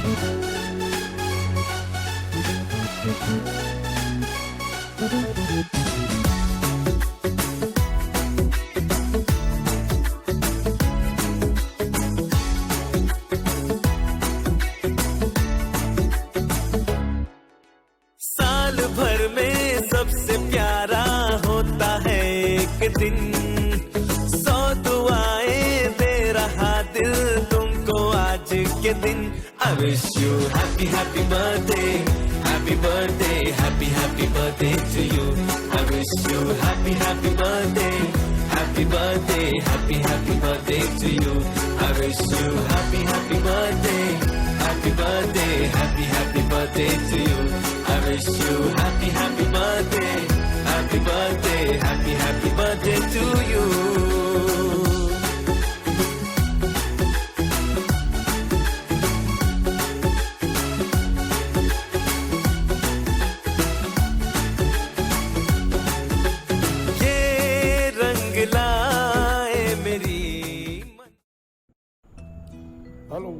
साल भर में सबसे प्यारा होता है एक दिन, 100 दुआएं दे रहा दिल तुमको आज के दिन। I wish you happy happy birthday, happy birthday, happy happy birthday to you. I wish you happy happy birthday, happy birthday, happy happy birthday to you. I wish you happy happy birthday, happy birthday, happy happy birthday to you. I wish you happy happy birthday, happy birthday, happy happy birthday to you. Hello,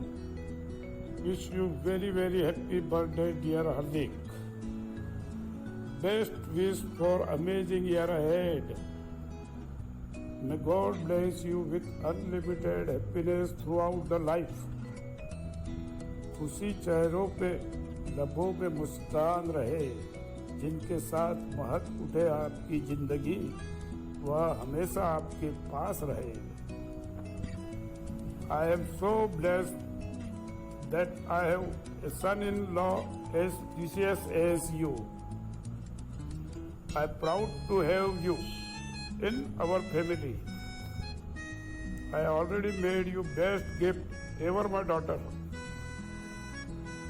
wish you very happy birthday dear Hardik. Best wish for amazing year ahead. May God bless you with unlimited happiness throughout the life. खुशी चेहरों पे लबों पे मुस्कान रहे, जिनके साथ महक उठे आपकी जिंदगी वह हमेशा आपके पास रहे। I am so blessed that I have a son-in-law as precious as you. I am proud to have you in our family. I already made you best gift ever, my daughter.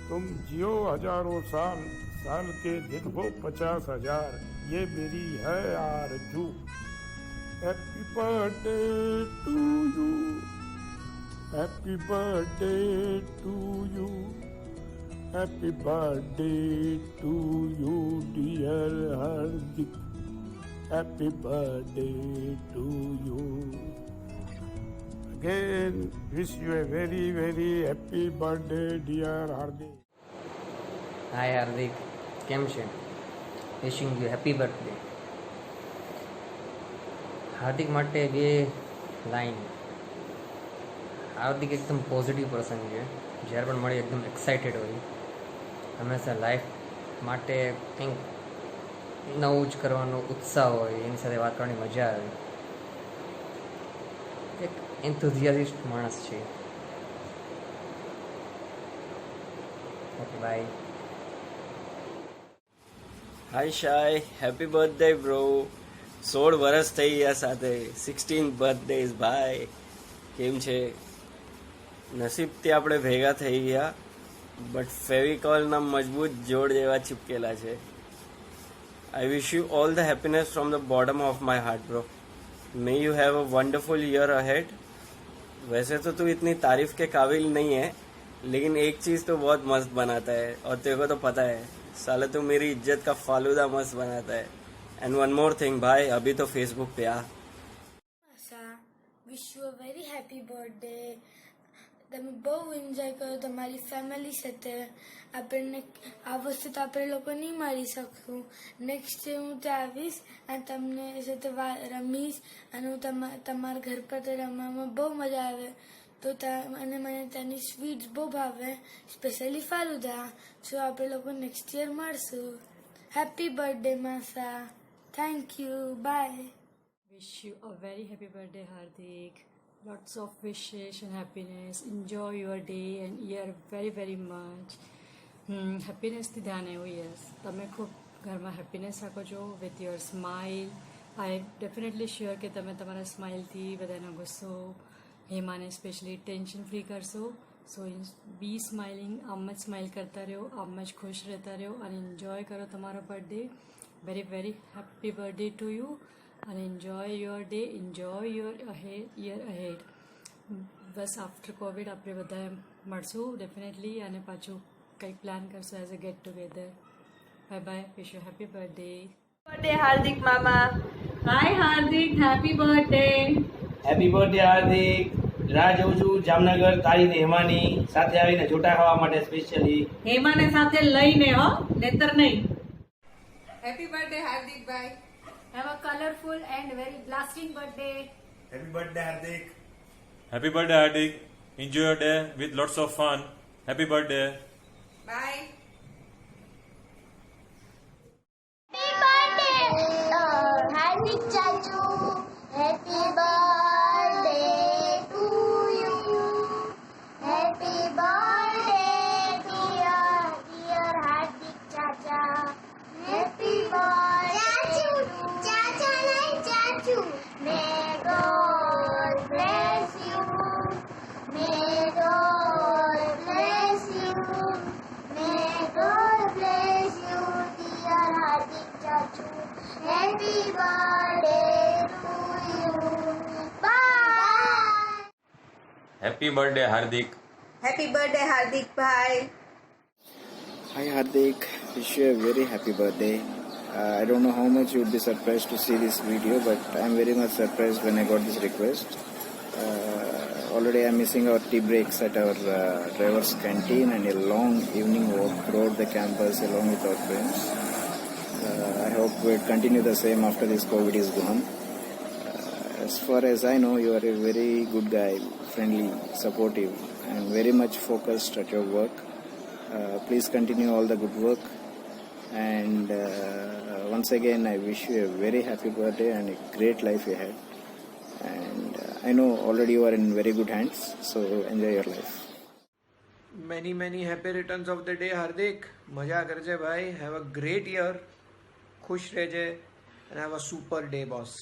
तुम जियो हजारों साल, साल के दिन हो 50,000, ये मेरी है आरज़ू। Happy birthday to you. Happy birthday to you. Happy birthday to you, dear Hardik. Happy birthday to you. Again, wish you a very happy birthday, dear Hardik. Hi Hardik, કેમ છે? Wishing you happy birthday. Hardik માટે બે line. હાર્દિક એકદમ positive person છે, જ્યારે પણ મળે એકદમ એક્સાઇટેડ હોય, હંમેશા લાઈફ માટે કંઈક નવું જ કરવાનો ઉત્સાહ હોય, એની સાથે વાત કરવાની મજા આવે. એક એન્થુઝિયાસ્ટિક માણસ છે. Okay bye. હાય શાય, હેપી બર્થડે બ્રો. 16 વર્ષ થઈ ગયા સાથે, 16 બર્થડેઝ ભાઈ. કેમ છે? નસીબથી આપણે ભેગા થઈ ગયા, બટ ફેવિકોલના મજબૂત જોડ જેવા ચિપકેલા છે. I wish you all the happiness from the bottom of my heart bro. May you have a wonderful year ahead. वैसे तो तू इतनी तारीफ के काबिल नहीं है, लेकिन एक चीज़ तो बहुत मस्त बनाता है, और तेरे को तो पता है साला तू मेरी इज्जत का फालूदा मस्त बनाता है. एंड वन मोर थिंग भाई, अभी तो फेसबुक पे आ. Wish you a very happy birthday. તમે બહુ એન્જોય કરો તમારી ફેમિલી સાથે. આપણને આ વસ્તુ તો આપણે લોકો નહીં મારી શકશું. નેક્સ્ટ ડે હું ત્યાં આવીશ અને તમને સાથે રમીશ, અને હું તમારા ઘર પર તો રમવામાં બહુ મજા આવે. તો અને મને ત્યાંની સ્વીટ્સ બહુ ભાવે, સ્પેશિયલી ફાલુદા. સો આપણે લોકો નેક્સ્ટ યર મળશું. હેપી બર્થડે માસા. Thank you. Bye. Wish you a very happy birthday, Hardik. Lots of wishes and happiness. Enjoy your day and year very much. Happiness થી ધ્યાન આવ્યું. યસ, તમે ખૂબ ઘરમાં હેપીનેસ રાખો છો with your smile. I definitely sure કે તમે તમારા સ્માઇલથી બધાનો ગુસ્સો, હેમાને સ્પેશિયલી ટેન્શન ફ્રી કરશો. સો બી સ્માઇલિંગ. આમ જ સ્માઇલ કરતા રહો, આમ જ ખુશ રહેતા રહો અને એન્જોય કરો તમારો birthday. very happy birthday to you. and enjoy your day, enjoy your year ahead. બસ આફ્ટર કોવિડ આપણે બધા મળશું ડેફિનેટલી, અને પાછું કંઈક પ્લાન કરશું as a get together. Bye bye. Wish you happy birthday. Birthday Hardik મામા. Hi Hardik, happy birthday. Happy birthday Hardik. રાહ જોઉં છું જામનગર તારી ને હેમાની સાથે આવીને જોટા ખાવા માટે સ્પેશિયલી. હેમાને સાથે લઈને હો, નેતર નહીં. Happy birthday, Hardik bhai. Have a colorful and very blasting birthday. Happy birthday, Hardik. Happy birthday, Hardik. Enjoy your day with lots of fun. Happy birthday. Bye. Happy birthday, Hardik Chachu. Happy birthday to you. Happy birthday, dear Hardik Chacha. Happy birthday, Chacha nahi Chachu. May God bless you. May God bless you. May God bless you, dear Hardik Chachu. Happy birthday to you. Bye. Happy birthday, Hardik. Happy birthday, Hardik bhai. Hi Hardik, wish you a very happy birthday. I don't know how much you would be surprised to see this video, but I'm very much surprised when I got this request. Already I'm missing our tea breaks at our driver's canteen and a long evening walk throughout the campus along with our friends. I hope we'll continue the same after this COVID is gone. As far as I know, you are a very good guy, friendly, supportive, and very much focused at your work. Please continue all the good work. And once again, I wish you a very happy birthday and a great life ahead. And I know already you are in very good hands, so enjoy your life. Many happy returns of the day, Hardik. મજા કરજે ભાઈ. Have a great year. ખુશ રહેજે and have a super day, boss.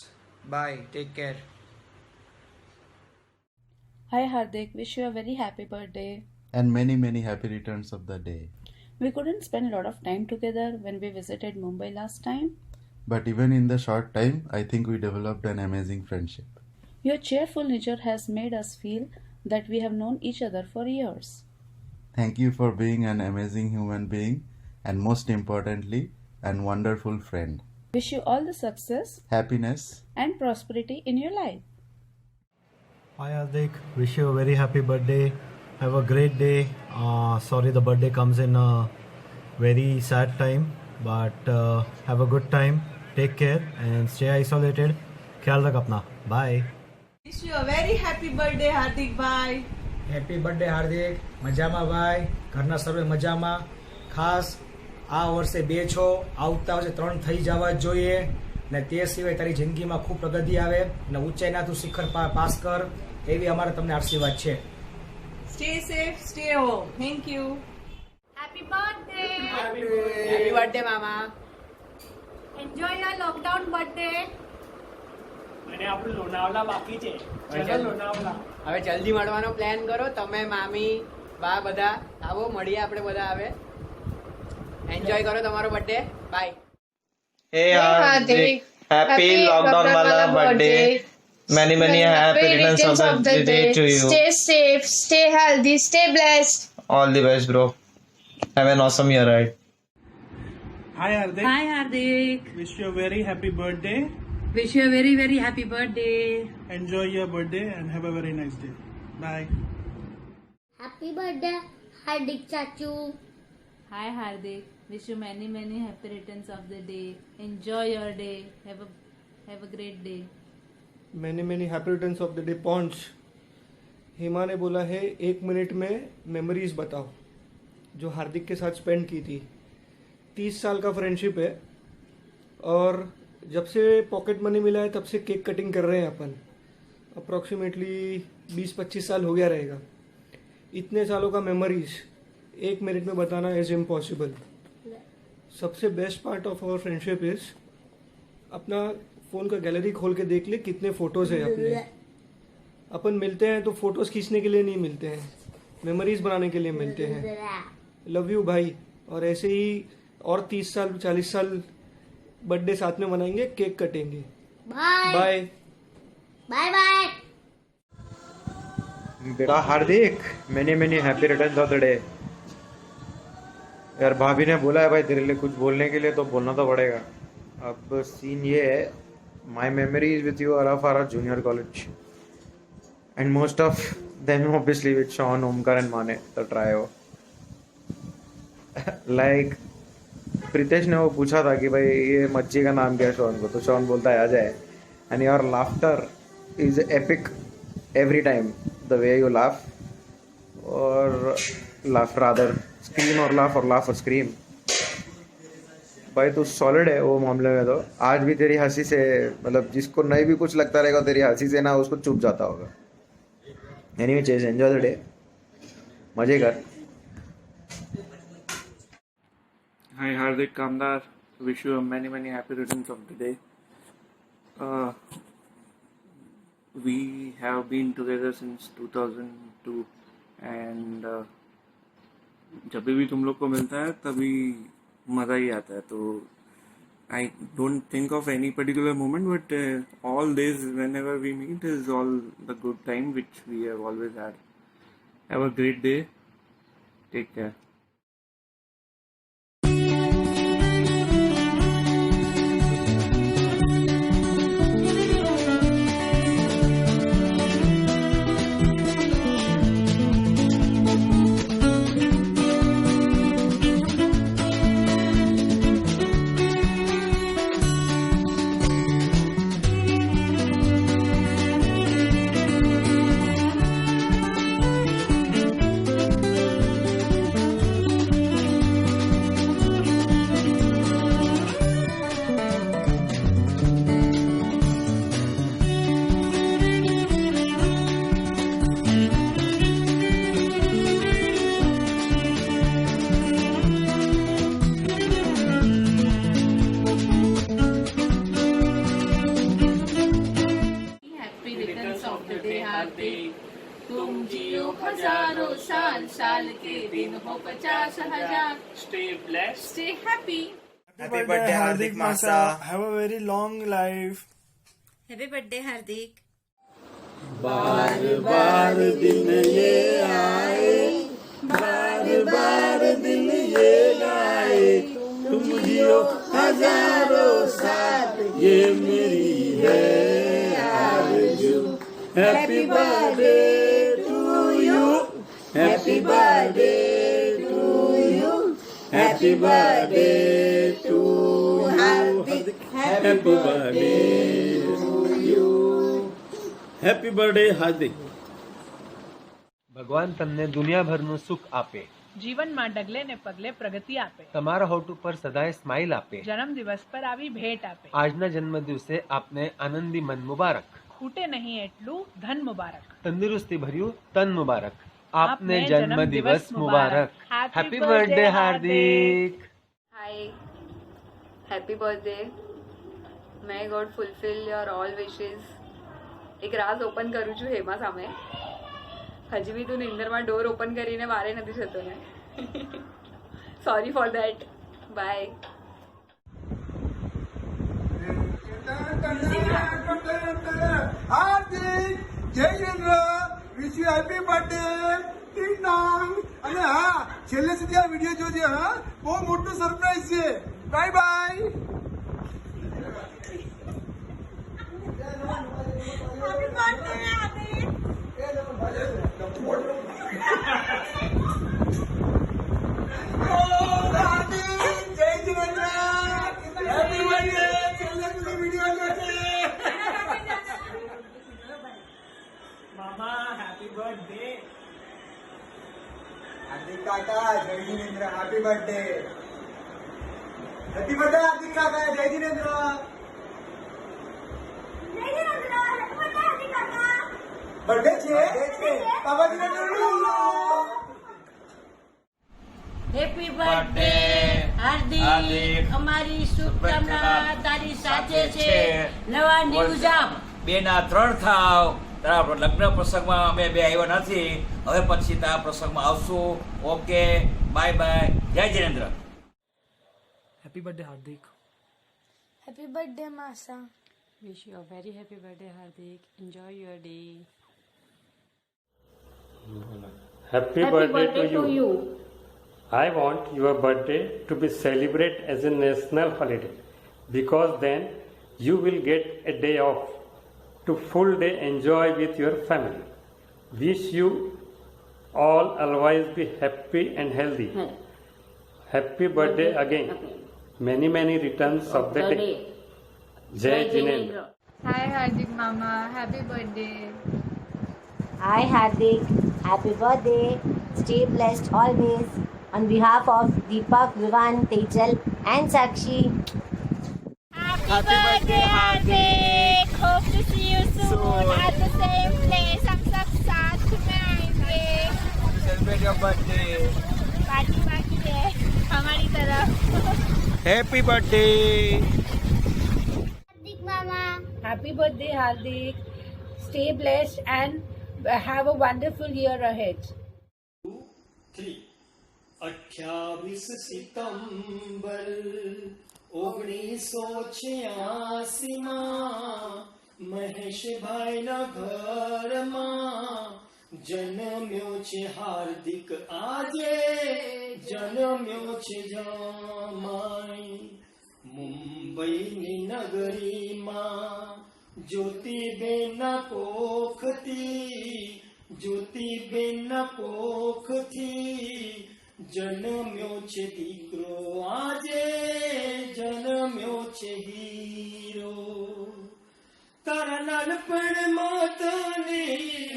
Bye. Take care. Hi Hardik, wish you a very happy birthday. And many happy returns of the day. We couldn't spend a lot of time together when we visited Mumbai last time. But even in the short time, I think we developed an amazing friendship. Your cheerful nature has made us feel that we have known each other for years. Thank you for being an amazing human being and most importantly, an wonderful friend. Wish you all the success, Happiness. and prosperity in your life. Hi Hardik, wish you a very happy birthday. Have a great day. Sorry the birthday comes in a very sad time, but have a good time. Take care and stay isolated. ख्याल रख अपना. Bye. Wish you a very happy birthday, Hardik bhai. Happy birthday Hardik. મજામાં ભાઈ, ઘરના સર્વે મજામાં. ખાસ આ વર્ષે 2 છો, આવતા વર્ષે 3 થઈ જવા જોઈએ ને તે સિવાય તારી જિંદગીમાં ખૂબ પ્રગતિ આવે અને ઊંચાઈના તું શિખર પાસ કર એવી અમારા તમને આશીર્વાદ છે. Stay safe, stay home. Thank you. Happy birthday. Happy birthday, mama. Enjoy your lockdown birthday. અને આપણું લોનાવલા બાકી છે. ચલો લોનાવલા. હવે જલ્દી મળવાનો પ્લાન કરો. તમે મામી બા બધા આવો, મળીએ આપણે બધા. હવે એન્જોય કરો તમારો birthday. Bye. Hey Hardik, happy lockdown wala birthday. Many happy returns of the day to you. Stay safe, stay healthy, stay blessed. All the best, bro. Have an awesome year ahead. Hi Hardik. Hi Hardik. Wish you a very happy birthday. Wish you a very happy birthday. Enjoy your birthday and have a very nice day. Bye. Happy birthday, Hardik Chachu. Hi Hardik, wish you many happy returns of the day. Enjoy your day. Have a great day. many happy returns of the day. पॉन्च. हेमा ने बोला है 1 minute में memories बताओ जो हार्दिक के साथ spend की थी. 30 साल का फ्रेंडशिप है और जब से पॉकेट मनी मिला है तब से केक कटिंग कर रहे हैं अपन. अप्रॉक्सीमेटली 20-25 साल हो गया रहेगा. इतने सालों का मेमोरीज 1 मिनट में बताना इज इम्पॉसिबल. सबसे best part of our friendship is अपना फ़ोन का गैलरी खोल के देख ले कितने फ़ोटोज़ हैं अपने. अपन मिलते हैं तो फ़ोटोज़ खींचने के लिए नहीं मिलते हैं, मेमोरीज़ बनाने के लिए मिलते हैं. लव यू भाई. और ऐसे ही और 30 साल 40 साल बर्थडे साथ में मनाएंगे, केक कटेंगे. Bye. बाय. Bye bye. बेटा हार्दिक, many happy returns of the day. यार भाभी ने बोला है भाई तेरे लिए कुछ बोलने के लिए, तो बोलना तो पड़ेगा. अब सीन ये है, my memories with you are of our junior college. and most of them obviously with Sean, Omkar and Mane, the trio. Like Pritesh ने वो पूछा था कि भाई ये मच्छी का नाम क्या है शॉन को, तो शॉन बोलता है आ जाए. And your laughter is epic every time. The way you laugh or scream or laugh or scream. भाई तू सॉलिड है वो मामले में. तो आज भी तेरी हंसी से, मतलब जिसको नहीं भी कुछ लगता रहेगा तेरी हंसी से ना, उसको चुप जाता होगा. Anyway chase, enjoy the day, मजे कर. Hi Hardik Kamdar, wish you many happy returns of the day. We have been together since 2002 and जब भी तुम लोग को मिलता है तभी मज़ा ही आता है. तो I don't think of any particular moment, but all days whenever we meet is all the good time which we have always had. Have a great day. Take care. तुम जियो हजारों साल, साल के दिन हो 50,000. Stay blessed. Stay happy. Happy birthday Hardik Masa. Have a very long life. Happy birthday Hardik. बार बार दिन ये आए, बार बार दिन ये आए, तुम जियो हजारों साल, ये मेरी है आरज़ू. Happy birthday to you, happy birthday to you, happy birthday to Hardik, happy birthday to you. Happy birthday Hardik. ભગવાન તમને દુનિયાભરનું સુખ આપે, જીવનમાં ડગલે ને પગલે પ્રગતિ આપે, તમારા હોઠ ઉપર સદાય સ્માઇલ આપે, જન્મદિવસ પર આવી ભેટ આપે. આજના જન્મદિવસે આપને આનંદી મન મુબારક, ખૂટે નહીં એટલું ધન મુબારક, તંદુરસ્તી ભર્યું તન મુબારક. આપને જન્મદિવસ મુબારક. Happy birthday Hardik. Hi, happy birthday. May God fulfill your all wishes. એક રાઝ ઓપન કરું છું હેમા સામે. હજી બી તું નિંદરમાં ડોર ઓપન કરીને વારે નથી જતો ને. Sorry for that. Bye. Hardik Jai Jinendra, wish you happy birthday. ટીંગ ટોંગ. અને હા, છેલ્લે સુધી આ વિડીયો જોજે. હા, બહુ મોટું સરપ્રાઈઝ છે. Bye bye. Happy birthday, Hardik. Oh, Hardik, jai Jinendra. Happy birthday. चलने के लिए वीडियो जोड़े. Mama, happy birthday. हार्दिक काका, Jai Jinendra. Happy birthday. Happy birthday Hardik काका, जय जिनेंद्र. बर्थडे છે બાબા જીનેન્દ્ર. Happy birthday Hardik. અમારી શુભકામના તારી સાથે છે. નવા ન્યૂઝ આપ 2 ના 3 થાવ. તારા લગ્ન પ્રસંગમાં અમે બે આવ્યા નથી, હવે પછી તારા પ્રસંગમાં આવશું. Okay, bye bye. જય Jinendra. Happy birthday Hardik. Happy birthday Masa. Wish you a very happy birthday Hardik. Enjoy your day. Happy birthday to you. I want your birthday to be celebrated as a national holiday, because then you will get a day off to full day enjoy with your family. Wish you all always be happy and healthy. Happy birthday again. Many returns of the day. Jai Jinendra. Hi Hardik Mama, happy birthday. Hi Hardik, happy birthday. Stay blessed always. On behalf of Deepak, Vivan, Tejal and Sakshi. Happy birthday Hardik. Hope to see you soon at the same place. हम सब साथ में आएंगे. Celebrate your birthday. Party बाकी है हमारी तरफ. Happy birthday. Hardik Mama. Happy birthday, Hardik. Stay blessed and have a wonderful year ahead. 28 સિતંબર 1986 માં મહેશભાઈના ઘરમાં જન્મ્યો છે હાર્દિક આજે જન્મ્યો છે જમાઈ મુંબઈની નગરીમાં જ્યોતિબેનના કોખથી જન્મ્યો છે દીકરો આજે જન્મ્યો છે હીરો તારા નાનપણમાં તને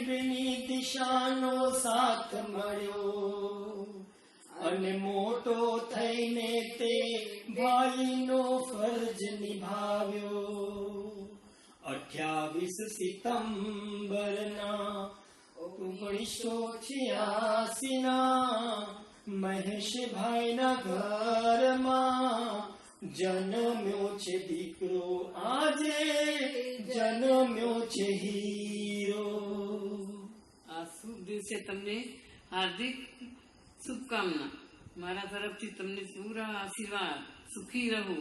બેની દિશાનો સાથ મળ્યો અને મોટો થઈને તે ભાઈનો ફરજ નિભાવ્યો 28 સિતંબરના 1986 ના મહેશભાઈના ઘરમાં જન્મ્યો છે દીકરો આજે જન્મ્યો છે હીરો. આ શુભ દિવસે તમને હાર્દિક શુભકામના. મારા તરફથી તમને પૂરા આશીર્વાદ. સુખી રહો.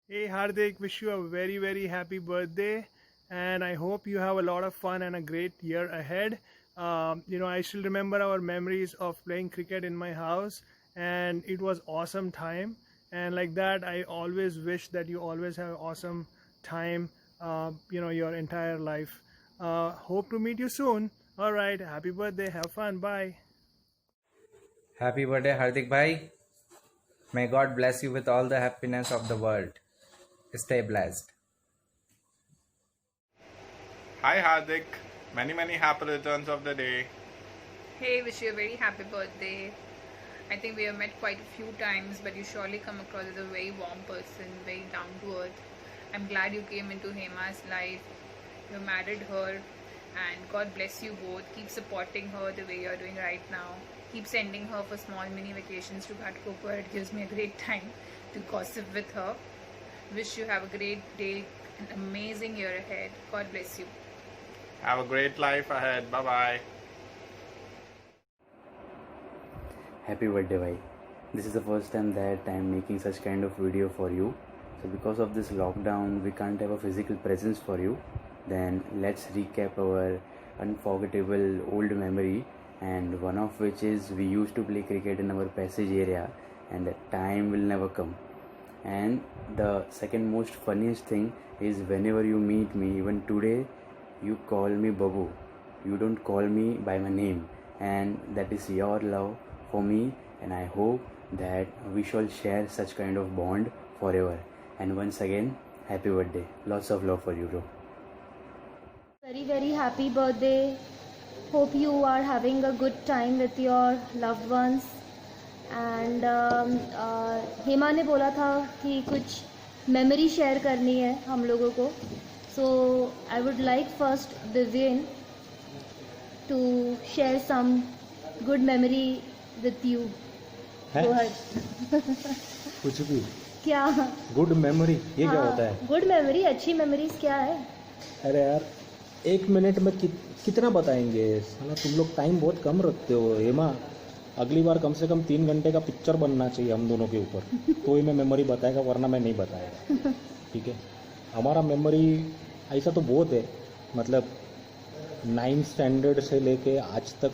Hey Hardik, wish you a very happy birthday, and I hope you have a lot of fun and a great year ahead. I still remember our memories of playing cricket in my house, and it was awesome time. And like that, I always wish that you always have awesome time, your entire life. Hope to meet you soon. All right, happy birthday, have fun, bye. Happy birthday, Hardik bhai. May God bless you with all the happiness of the world. Stay blessed. Hi Hardik, many happy returns of the day. Hey, wish you a very happy birthday. I think we have met quite a few times, but you surely come across as a very warm person, very down to earth. I'm glad you came into Hema's life. You married her, and God bless you both. Keep supporting her the way you're doing right now. Keep sending her for small mini vacations to Ghatkopar. It gives me a great time to gossip with her. Wish you have a great day, an amazing year ahead. God bless you. Have a great life ahead. Bye bye. Happy birthday bhai. This is the first time that I am making such kind of video for you. So because of this lockdown we can't have a physical presence for you. Then let's recap our unforgettable old memory, and one of which is we used to play cricket in our passage area, and that time will never come. And the second most funniest thing is whenever you meet me, even today, you call me Babu. You don't call me by my name, and that is your love for me, and I hope that we shall share such kind of bond forever. And once again, happy birthday. Lots of love for you, bro. Very happy birthday. Hope you are having a good time with your loved ones. And Hema ने बोला था कि कुछ memory share करनी है हम लोगों को. So I would like first Divyan to share some good memory with you. कुछ भी क्या गुड मेमोरी ये क्या होता है? गुड मेमोरी, अच्छी मेमोरीज क्या है? अरे यार 1 मिनट में कितना बताएंगे? साला तुम लोग टाइम बहुत कम रखते हो. हेमा अगली बार कम से कम 3 घंटे का पिक्चर बनना चाहिए हम दोनों के ऊपर, तो ही मैं मेमोरी बताएगा, वरना मैं नहीं बताएगा. ठीक है, हमारा मेमोरी ऐसा तो बहुत है, मतलब 9th स्टैंडर्ड से लेके आज तक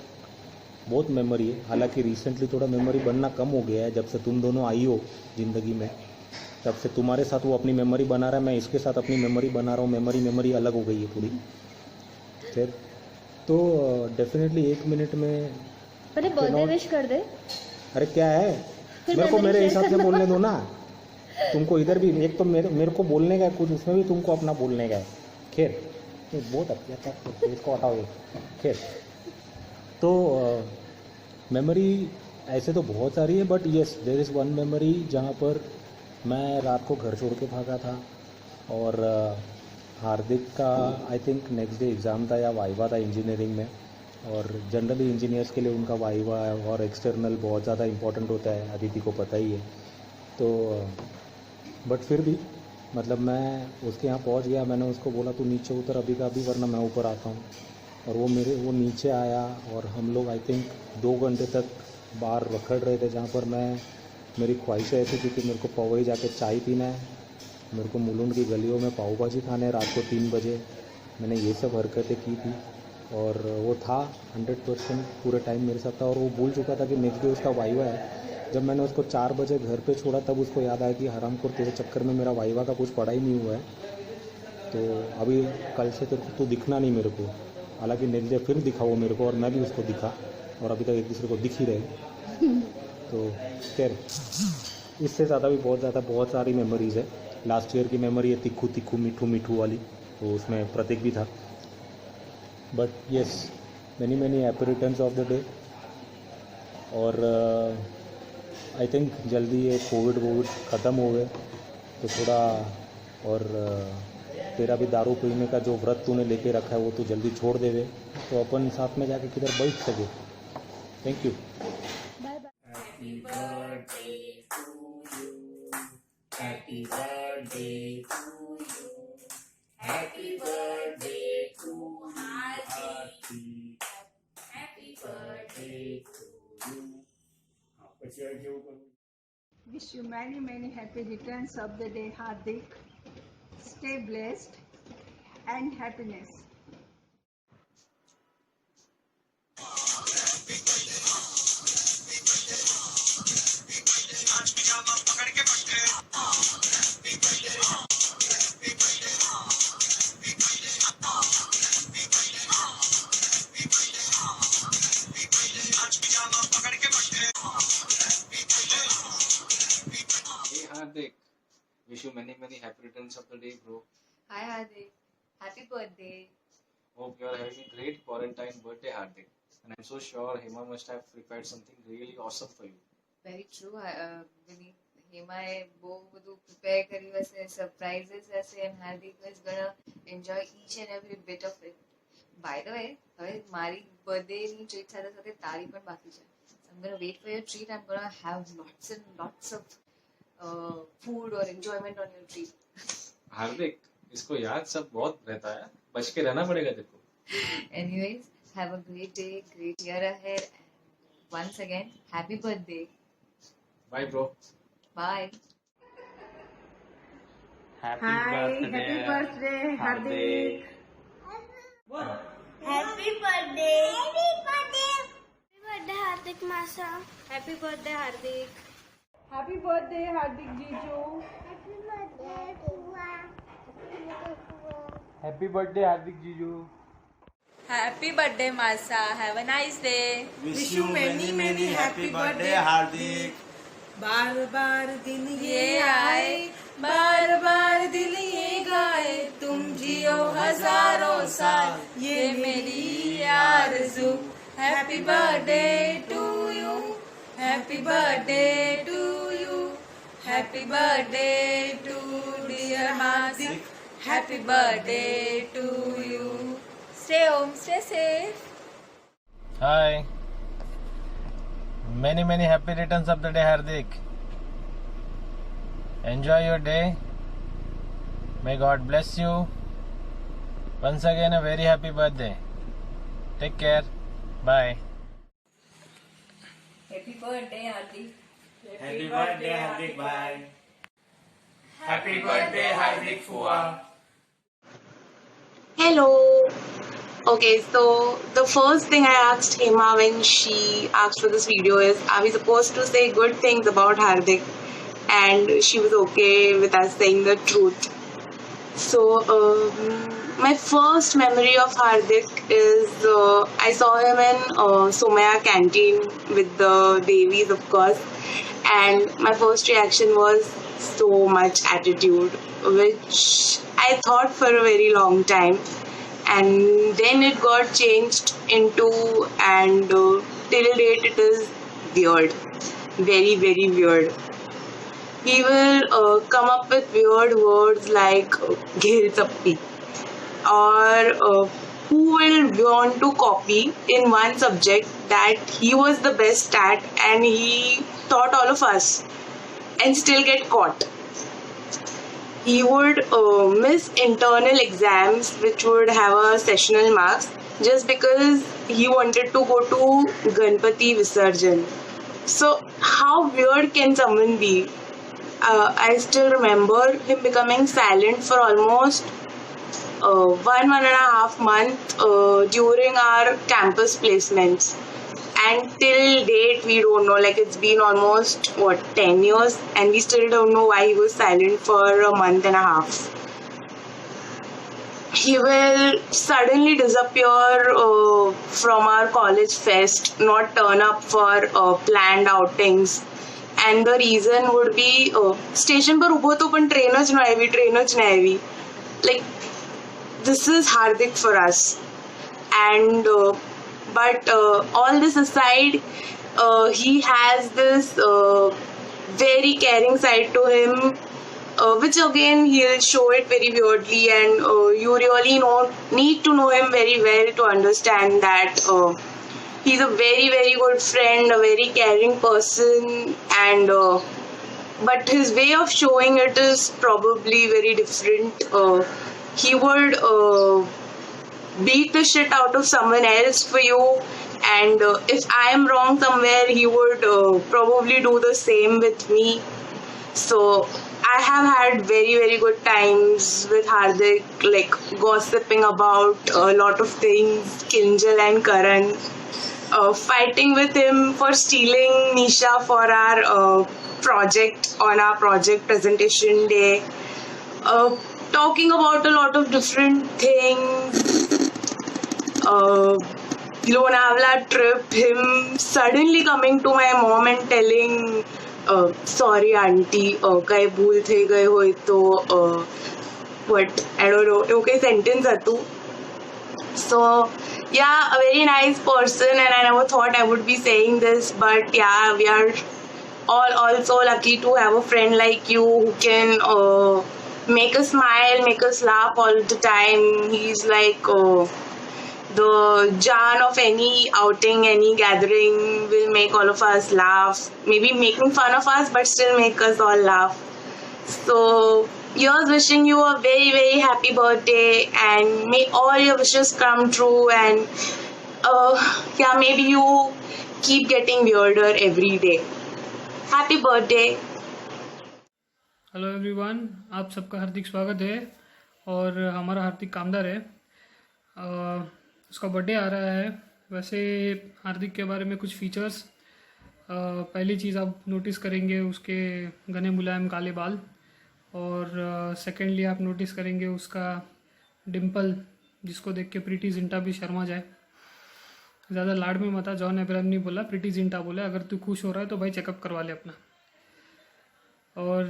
बहुत मेमोरी है. हालांकि रिसेंटली थोड़ा मेमोरी बनना कम हो गया है, जब से तुम दोनों आई हो ज़िंदगी में, तब से तुम्हारे साथ वो अपनी मेमोरी बना रहा है, मैं इसके साथ अपनी मेमोरी बना रहा हूँ. मेमोरी अलग हो गई है थोड़ी. फिर तो डेफिनेटली 1 मिनट में पहले बर्थडे विश कर दे। अरे क्या है, मेरे को मेरे हिसाब से बोलने दो ना। तुमको इधर भी एक तो मेरे को बोलने का है कुछ, उसमें भी तुमको अपना बोलने का है। खैर बहुत अच्छा, इसको हटाओ। खैर तो मेमोरी ऐसे तो बहुत सारी है, but yes there is one memory जहाँ पर मैं रात को घर छोड़ के भागा था और हार्दिक का I think next day exam था या वाइवा था इंजीनियरिंग में, और जनरली इंजीनियर्स के लिए उनका वाइवा और एक्सटर्नल बहुत ज़्यादा इम्पोर्टेंट होता है, अदिति को पता ही है। तो बट फिर भी मतलब मैं उसके यहाँ पहुँच गया, मैंने उसको बोला तू नीचे उतर अभी का अभी, वरना मैं ऊपर आता हूँ। और वो नीचे आया और हम लोग आई थिंक 2 घंटे तक बाहर रखड़ रहे थे, जहाँ पर मेरी ख्वाहिशें ऐसी थी कि मेरे को पवई जाके चाय पीना है, मेरे को मुलुंड की गलियों में पाव भाजी खाने है रात को 3 बजे। मैंने ये सब हरकतें की थी और वो था 100% पूरे टाइम मेरे साथ था। और वो भूल चुका था कि नेक्स्ट डे उसका वाइवा है। जब मैंने उसको 4 बजे घर पे छोड़ा तब उसको याद आया कि हरामखोर तेरे चक्कर में मेरा वाइवा का कुछ पढ़ा ही नहीं हुआ है, तो अभी कल से तेरे को तू दिखना नहीं मेरे को। हालांकि नेक्स्ट डे फिर दिखा वो मेरे को और मैं भी उसको दिखा, और अभी तक एक दूसरे को दिख ही रहे। तो खैर इससे ज़्यादा भी बहुत सारी मेमोरीज़ है। लास्ट ईयर की मेमोरी है तिक्खू तिक्खू मीठू मीठू वाली, तो उसमें प्रतीक भी था। But yes many happy returns of the day. और आई थिंक जल्दी ये कोविड ख़त्म हो गए तो थोड़ा, और तेरा भी दारू पीने का जो व्रत तूने लेके रखा है वो तू जल्दी छोड़ देवे, तो अपन साथ में जाके किधर बैठ सके। Thank you. Happy birthday to you. Happy birthday to you. Happy birthday to Hardik. Happy birthday to you. Wish you many happy returns of the day, Hardik. Stay blessed and happiness. Hardik, wish you many happy returns of the day, bro. Hi Hardik, happy birthday. Hope you are having a great quarantine birthday, Hardik. And I'm so sure Hema must have prepared something really awesome for you. Very true, Vinny. Hema બહુ બધું prepare કર્યું હશે, surprises હશે, and Hardik is gonna enjoy each and every bit of it. By the way, હવે મારી birthday ની treat સાથે સાથે તારી પણ બાકી છે. I'm gonna wait for your treat. I'm gonna have lots and lots of food or enjoyment on your treat. Hardik, इसको याद सब बहुत रहता है, बच के रहना पड़ेगा तेरे को. Anyways, have a great day, great year ahead, and once again, happy birthday. Bye, bro. Bye. Happy birthday, Hardik. Happy birthday. Happy birthday. Happy birthday, Hardik Masa. Happy birthday, Hardik. Happy birthday, Hardik Jiju. Happy birthday, Tua. Happy birthday Hardik Jiju. Happy birthday, Masa. Have a nice day. Wish you many happy birthday, Hardik. बार बार दिन ये आए, बार बार दिल ये गाए, तुम जियो हजारों साल, ये मेरी आरज़ू. Happy birthday to you. Happy birthday to you. Happy birthday to dear Hardik. Happy birthday to you. Stay home, stay safe. Hi. Many happy returns of the day, Hardik. Enjoy your day. May God bless you. Once again, a very happy birthday. Take care. Bye. Happy birthday, Hardik. Happy birthday, Hardik bhai. Happy birthday, Hardik Fua. Hello. Okay, so the first thing I asked Hema when she asked for this video is, are we supposed to say good things about Hardik? And she was okay with us saying the truth. So My first memory of Hardik is I saw him in Somaya canteen with the Devis, of course, and my first reaction was so much attitude, which I thought for a very long time, and then it got changed into, and till date it is weird, very very weird. He will come up with weird words like "ghel sappi," or who will want to copy in one subject that he was the best at and he taught all of us and still get caught. He would miss internal exams which would have a sessional marks just because he wanted to go to Ganpati Visarjan. So how weird can someone be? I still remember him becoming silent for almost 1.5 months during our campus placements, and till date we don't know, like it's been almost 10 years and we still don't know why he was silent for a month and a half. He will suddenly disappear from our college fest, not turn up for planned outings, and the reason would be station par ubho to पण trainच नाही आवी. Like, this is Hardik for us, and but all this aside, he has this very caring side to him, which again he'll show it very weirdly, and you really need to know him very well to understand that he's a very very good friend, a very caring person, and but his way of showing it is probably very different. He would beat the shit out of someone else for you, and if I am wrong somewhere, he would probably do the same with me. So I have had very very good times with Hardik, like gossiping about a lot of things, Kinjal and Karan, fighting with him for stealing Nisha for our project on our project presentation day, talking about a lot of different things, Lonavala trip, him suddenly coming to my mom and telling, sorry auntie, kai bhool thei gaye hoy to, what, I don't know, okay sentence hatu. So yeah, a very nice person, and I never thought I would be saying this, but yeah, we are all also lucky to have a friend like you who can make us smile, make us laugh all the time. He's like the Jan of any outing, any gathering, will make all of us laugh, maybe making fun of us, but still make us all laugh. So here's wishing you a very very happy birthday, and may all your wishes come true, and yeah, maybe you keep getting weirder every day. Happy birthday. Hello everyone, आप सबका हार्दिक स्वागत है, और हमारा हार्दिक कामदार है, उसका birthday आ रहा है। वैसे हार्दिक के बारे में कुछ फीचर्स, पहली चीज़ आप नोटिस करेंगे उसके घने मुलायम काले बाल, और सेकेंडली आप नोटिस करेंगे उसका डिम्पल, जिसको देख के प्रीति जिंटा भी शर्मा जाए। ज़्यादा लाड में मत आ, जॉन अब्राहम नहीं बोला, प्रीति जिंटा बोला। अगर तू खुश हो रहा है तो भाई चेकअप करवा ले अपना। और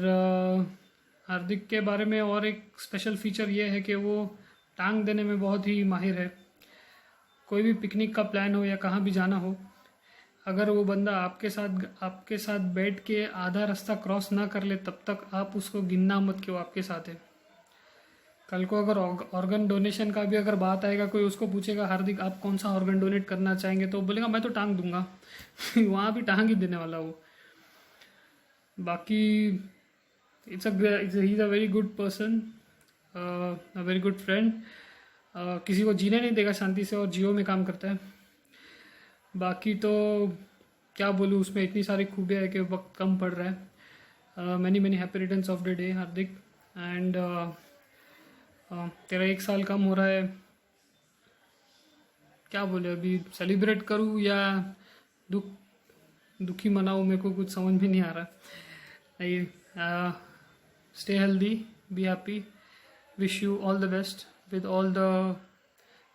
हार्दिक के बारे में और एक स्पेशल फीचर ये है कि वो टांग देने में बहुत ही माहिर है। कोई भी पिकनिक का प्लान हो या कहाँ भी जाना हो, अगर वो बंदा आपके साथ बैठ के आधा रास्ता क्रॉस ना कर ले, तब तक आप उसको गिनना मत कि वो आपके साथ है। कल को अगर ऑर्गन डोनेशन का भी अगर बात आएगा, कोई उसको पूछेगा हार्दिक आप कौन सा ऑर्गन डोनेट करना चाहेंगे, तो बोलेगा मैं तो टांग दूंगा। वहाँ भी टांग ही देने वाला वो। बाकी he is a very good person, a very good friend. किसी को जीने नहीं देगा शांति से, और जियो में काम करता है। बाकी तो क्या बोलूँ, उसमें इतनी सारी खूबियाँ है कि वक्त कम पड़ रहा है। Many many happy returns of the day Hardik, and तेरा 1 साल कम हो रहा है। क्या बोले, अभी सेलिब्रेट करूँ या दुखी मनाऊँ, मेरे को कुछ समझ भी नहीं आ रहा। नहीं, stay healthy, be happy, wish you all the best, with all the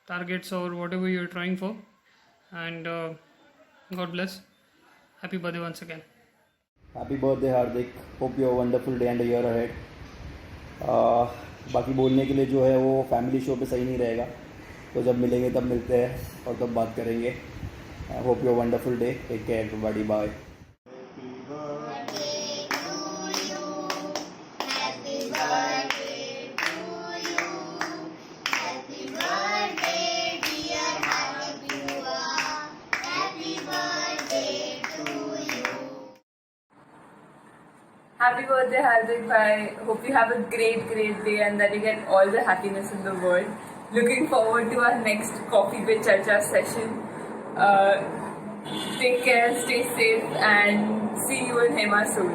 targets or whatever you're trying for, and God bless. Happy birthday once again. Happy birthday Hardik. Hope you have a wonderful day and a year ahead. बाकी बोलने के लिए जो है वो family show पे सही नहीं रहेगा, तो जब मिलेंगे तब मिलते हैं और तब बात करेंगे. Hope you wonderful day. Take care everybody. Bye. Happy birthday, Hardik bhai. Hope you have a great day and that you get all the happiness in the world. Looking forward to our next Coffee with Charcha session. Take care, stay safe, and see you in Hema soon.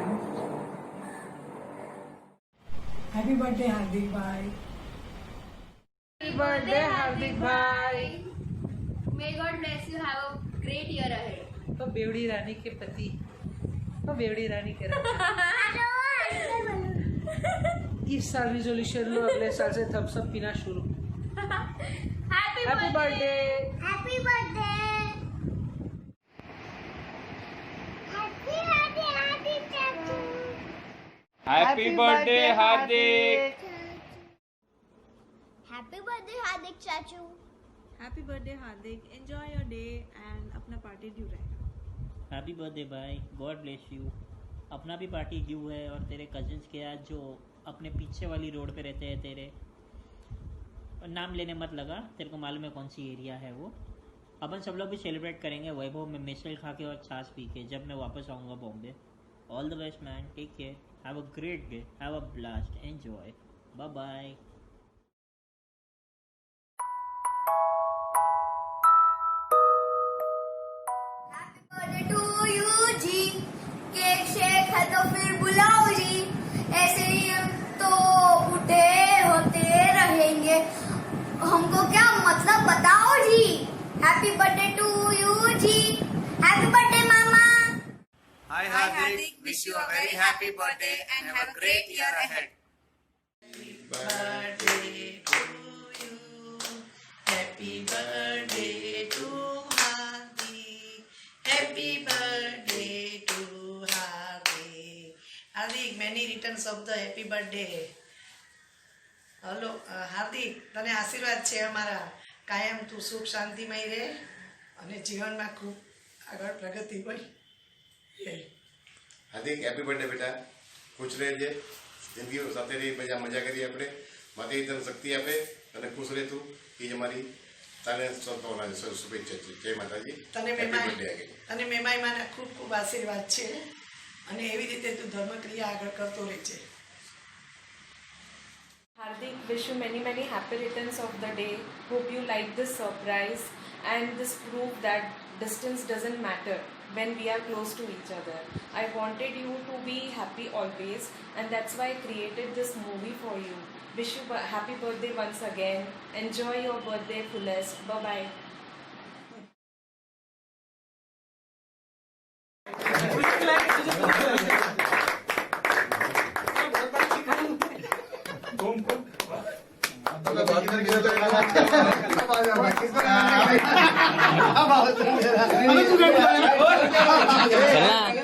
Happy birthday, Hardik bhai. Happy birthday, Hardik bhai. May God bless you. Have a great year ahead. तो बेवड़ी रानी के पति, तो बेवड़ी रानी के इस साल resolution लो, अगले साल से थम्स अप पीना शुरू. Happy birthday. Happy birthday. Happy birthday, Hardik. Happy birthday, Hardik Chachu. Happy birthday, Hardik. Enjoy your day and अपना पार्टी ड्यू रहेगा. हैप्पी बर्थडे भाई. God bless you. अपना भी पार्टी ड्यू है और तेरे कजिन्स के आज जो अपने पीछे वाली रोड पे रहते हैं, तेरे नाम लेने मत लगा, तेरे को मालूम है कौन सी एरिया है वो. अपन सब लोग भी सेलिब्रेट करेंगे वैभव में मिसल खा के और छाछ पी के जब मैं वापस आऊँगा Bombay. All the best man. Take care. Have a great day. Have a blast. Enjoy. Bye bye. To you जी. केक शेक है तो फिर बुलाओ जी. ऐसे ही हम तो बूढ़े होते रहेंगे, हमको क्या मतलब बताओ जी. हैप्पी बर्थडे टू यू जी. हैप्पी बर्थडे मामा. Hi Hardik, wish you a very happy birthday and have a great year ahead. Birthday to you. Happy birthday to Hardik. Happy birthday to Hardik. Hardik, many returns of the happy birthday. Hello Hardik, તને આશીર્વાદ છે અમારા. કાયમ તું સુખ શાંતિમય રહે અને જીવનમાં ખૂબ આગળ પ્રગતિ હોય. હાર્દિક, હેપી બર્થડે બેટા. ખુશ રહેજે, જિંદગી સાથે રહી, મજા કરીએ આપણે. માતે તને શક્તિ આપે અને ખુશ રહે તું. એ જ અમારી તને શુભેચ્છા છે. જય માતાજી. તને મેમાઈમાંના ખૂબ ખૂબ આશીર્વાદ છે અને એવી રીતે તું ધર્મક્રિયા આગળ કરતો રહેજે. Hardik, wish you many happy returns of the day. Hope you like this surprise, and this proof that distance doesn't matter when we are close to each other. I wanted you to be happy always, and that's why I created this movie for you. Wish you happy birthday once again. Enjoy your birthday fullest. Bye bye. चलना